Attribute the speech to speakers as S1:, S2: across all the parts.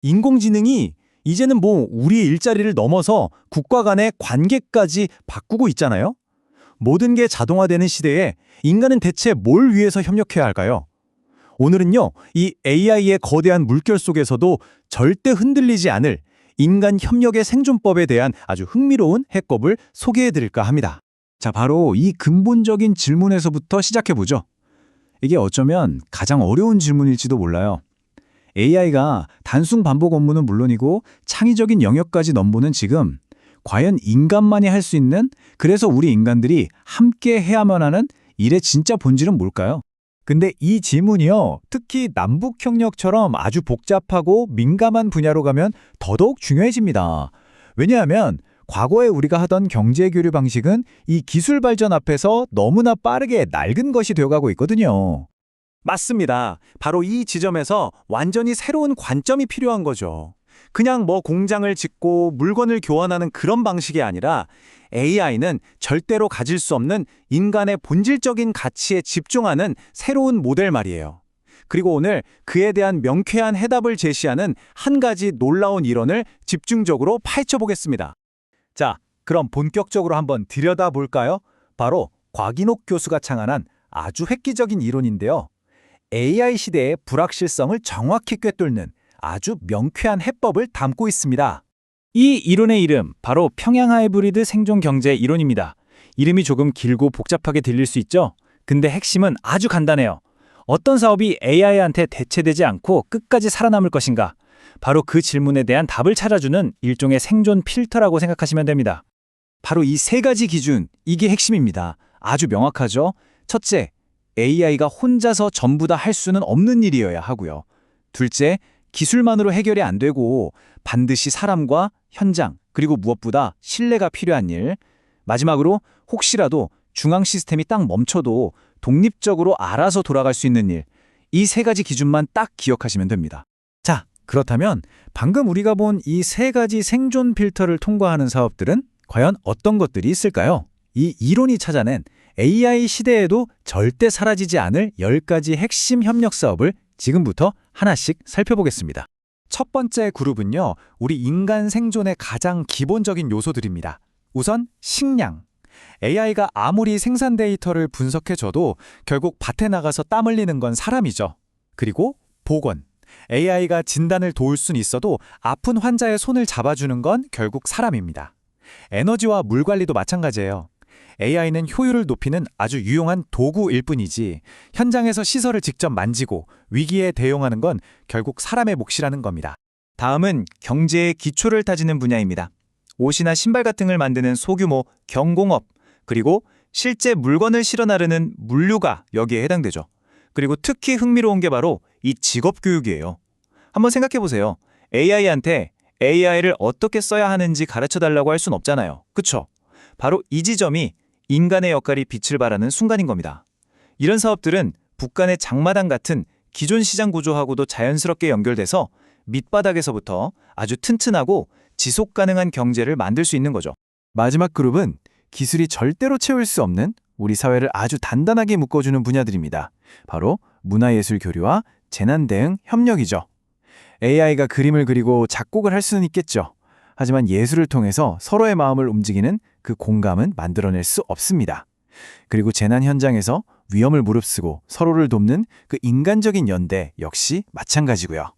S1: 인공지능이 이제는 우리의 일자리를 넘어서 국가 간의 관계까지 바꾸고 있잖아요. 모든 게 자동화되는 시대에 인간은 대체 뭘 위해서 협력해야 할까요? 오늘은요, 이 AI의 거대한 물결 속에서도 절대 흔들리지 않을 인간 협력의 생존법에 대한 아주 흥미로운 해법을 소개해 드릴까 합니다.
S2: 자, 바로 이 근본적인 질문에서부터 시작해보죠. 이게 어쩌면 가장 어려운 질문일지도 몰라요. AI가 단순 반복 업무는 물론이고 창의적인 영역까지 넘보는 지금, 과연 인간만이 할 수 있는, 그래서 우리 인간들이 함께 해야만 하는 일의 진짜 본질은 뭘까요?
S3: 근데 이 질문이요, 특히 남북 협력처럼 아주 복잡하고 민감한 분야로 가면 더더욱 중요해집니다. 왜냐하면 과거에 우리가 하던 경제 교류 방식은 이 기술 발전 앞에서 너무나 빠르게 낡은 것이 되어가고 있거든요.
S1: 맞습니다. 바로 이 지점에서 완전히 새로운 관점이 필요한 거죠. 그냥 공장을 짓고 물건을 교환하는 그런 방식이 아니라 AI는 절대로 가질 수 없는 인간의 본질적인 가치에 집중하는 새로운 모델 말이에요. 그리고 오늘 그에 대한 명쾌한 해답을 제시하는 한 가지 놀라운 이론을 집중적으로 파헤쳐 보겠습니다.
S3: 자, 그럼 본격적으로 한번 들여다볼까요? 바로 곽인옥 교수가 창안한 아주 획기적인 이론인데요. AI 시대의 불확실성을 정확히 꿰뚫는 아주 명쾌한 해법을 담고 있습니다.
S2: 이 이론의 이름, 바로 평양 하이브리드 생존 경제 이론입니다. 이름이 조금 길고 복잡하게 들릴 수 있죠? 근데 핵심은 아주 간단해요. 어떤 사업이 AI한테 대체되지 않고 끝까지 살아남을 것인가? 바로 그 질문에 대한 답을 찾아주는 일종의 생존 필터라고 생각하시면 됩니다.
S3: 바로 이 세 가지 기준, 이게 핵심입니다. 아주 명확하죠? 첫째, AI가 혼자서 전부 다 할 수는 없는 일이어야 하고요. 둘째, 기술만으로 해결이 안 되고 반드시 사람과 현장, 그리고 무엇보다 신뢰가 필요한 일. 마지막으로 혹시라도 중앙 시스템이 딱 멈춰도 독립적으로 알아서 돌아갈 수 있는 일. 이 세 가지 기준만 딱 기억하시면 됩니다. 자, 그렇다면 방금 우리가 본 이 세 가지 생존 필터를 통과하는 사업들은 과연 어떤 것들이 있을까요? 이 이론이 찾아낸 AI 시대에도 절대 사라지지 않을 10가지 핵심 협력 사업을 지금부터 하나씩 살펴보겠습니다. 첫 번째 그룹은요, 우리 인간 생존의 가장 기본적인 요소들입니다. 우선 식량. AI가 아무리 생산 데이터를 분석해줘도 결국 밭에 나가서 땀 흘리는 건 사람이죠. 그리고 보건. AI가 진단을 도울 순 있어도 아픈 환자의 손을 잡아주는 건 결국 사람입니다. 에너지와 물 관리도 마찬가지예요. AI는 효율을 높이는 아주 유용한 도구일 뿐이지 현장에서 시설을 직접 만지고 위기에 대응하는 건 결국 사람의 몫이라는 겁니다.
S1: 다음은 경제의 기초를 다지는 분야입니다. 옷이나 신발 같은 걸 만드는 소규모 경공업, 그리고 실제 물건을 실어 나르는 물류가 여기에 해당되죠. 그리고 특히 흥미로운 게 바로 이 직업 교육이에요. 한번 생각해 보세요. AI한테 AI를 어떻게 써야 하는지 가르쳐 달라고 할 순 없잖아요. 그쵸? 바로 이 지점이 인간의 역할이 빛을 발하는 순간인 겁니다. 이런 사업들은 북한의 장마당 같은 기존 시장 구조하고도 자연스럽게 연결돼서 밑바닥에서부터 아주 튼튼하고 지속 가능한 경제를 만들 수 있는 거죠.
S3: 마지막 그룹은 기술이 절대로 채울 수 없는 우리 사회를 아주 단단하게 묶어주는 분야들입니다. 바로 문화예술 교류와 재난 대응 협력이죠. AI가 그림을 그리고 작곡을 할 수는 있겠죠. 하지만 예술을 통해서 서로의 마음을 움직이는 그 공감은 만들어낼 수 없습니다. 그리고 재난 현장에서 위험을 무릅쓰고 서로를 돕는 그 인간적인 연대 역시 마찬가지고요.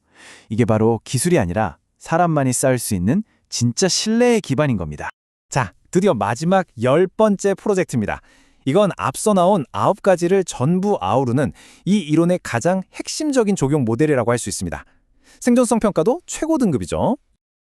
S3: 이게 바로 기술이 아니라 사람만이 쌓을 수 있는 진짜 신뢰의 기반인 겁니다. 자, 드디어 마지막 10번째 프로젝트입니다. 이건 앞서 나온 9가지를 전부 아우르는 이 이론의 가장 핵심적인 적용 모델이라고 할 수 있습니다. 생존성 평가도 최고 등급이죠.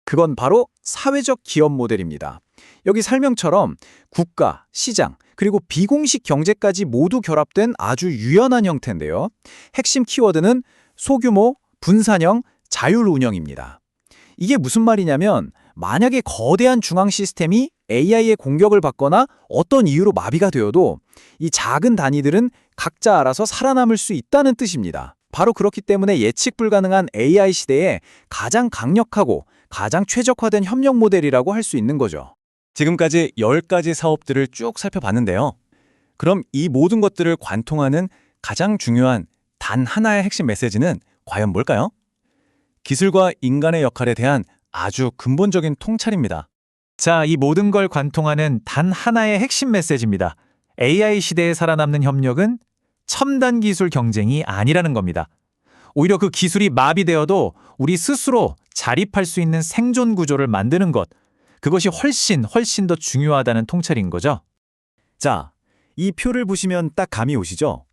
S3: 그건 바로 사회적 기업 모델입니다. 여기 설명처럼 국가, 시장, 그리고 비공식 경제까지 모두 결합된 아주 유연한 형태인데요. 핵심 키워드는 소규모, 분산형, 자율 운영입니다. 이게 무슨 말이냐면 만약에 거대한 중앙 시스템이 AI의 공격을 받거나 어떤 이유로 마비가 되어도 이 작은 단위들은 각자 알아서 살아남을 수 있다는 뜻입니다. 바로 그렇기 때문에 예측 불가능한 AI 시대에 가장 강력하고 가장 최적화된 협력 모델이라고 할 수 있는 거죠. 지금까지 10가지 사업들을 쭉 살펴봤는데요. 그럼 이 모든 것들을 관통하는 가장 중요한 단 하나의 핵심 메시지는 과연 뭘까요?
S2: 기술과 인간의 역할에 대한 아주 근본적인 통찰입니다.
S1: 자, 이 모든 걸 관통하는 단 하나의 핵심 메시지입니다. AI 시대에 살아남는 협력은 첨단 기술 경쟁이 아니라는 겁니다. 오히려 그 기술이 마비되어도 우리 스스로 자립할 수 있는 생존 구조를 만드는 것, 그것이 훨씬 더 중요하다는 통찰인 거죠.
S2: 자, 이 표를 보시면 딱 감이 오시죠?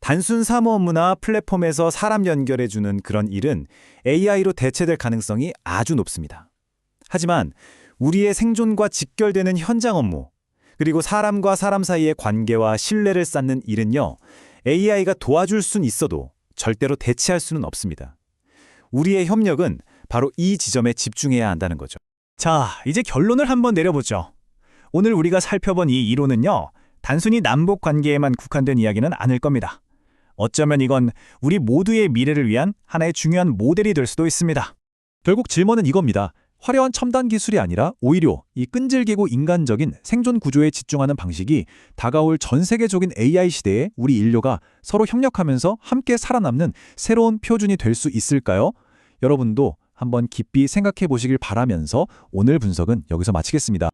S2: 단순 사무 업무나 플랫폼에서 사람 연결해주는 그런 일은 AI로 대체될 가능성이 아주 높습니다. 하지만 우리의 생존과 직결되는 현장 업무, 그리고 사람과 사람 사이의 관계와 신뢰를 쌓는 일은요, AI가 도와줄 순 있어도 절대로 대체할 수는 없습니다. 우리의 협력은 바로 이 지점에 집중해야 한다는 거죠. 자, 이제 결론을 한번 내려보죠. 오늘 우리가 살펴본 이 이론은요, 단순히 남북 관계에만 국한된 이야기는 아닐 겁니다. 어쩌면 이건 우리 모두의 미래를 위한 하나의 중요한 모델이 될 수도 있습니다. 결국 질문은 이겁니다. 화려한 첨단 기술이 아니라 오히려 이 끈질기고 인간적인 생존 구조에 집중하는 방식이 다가올 전 세계적인 AI 시대에 우리 인류가 서로 협력하면서 함께 살아남는 새로운 표준이 될 수 있을까요? 여러분도 한번 깊이 생각해 보시길 바라면서 오늘 분석은 여기서 마치겠습니다.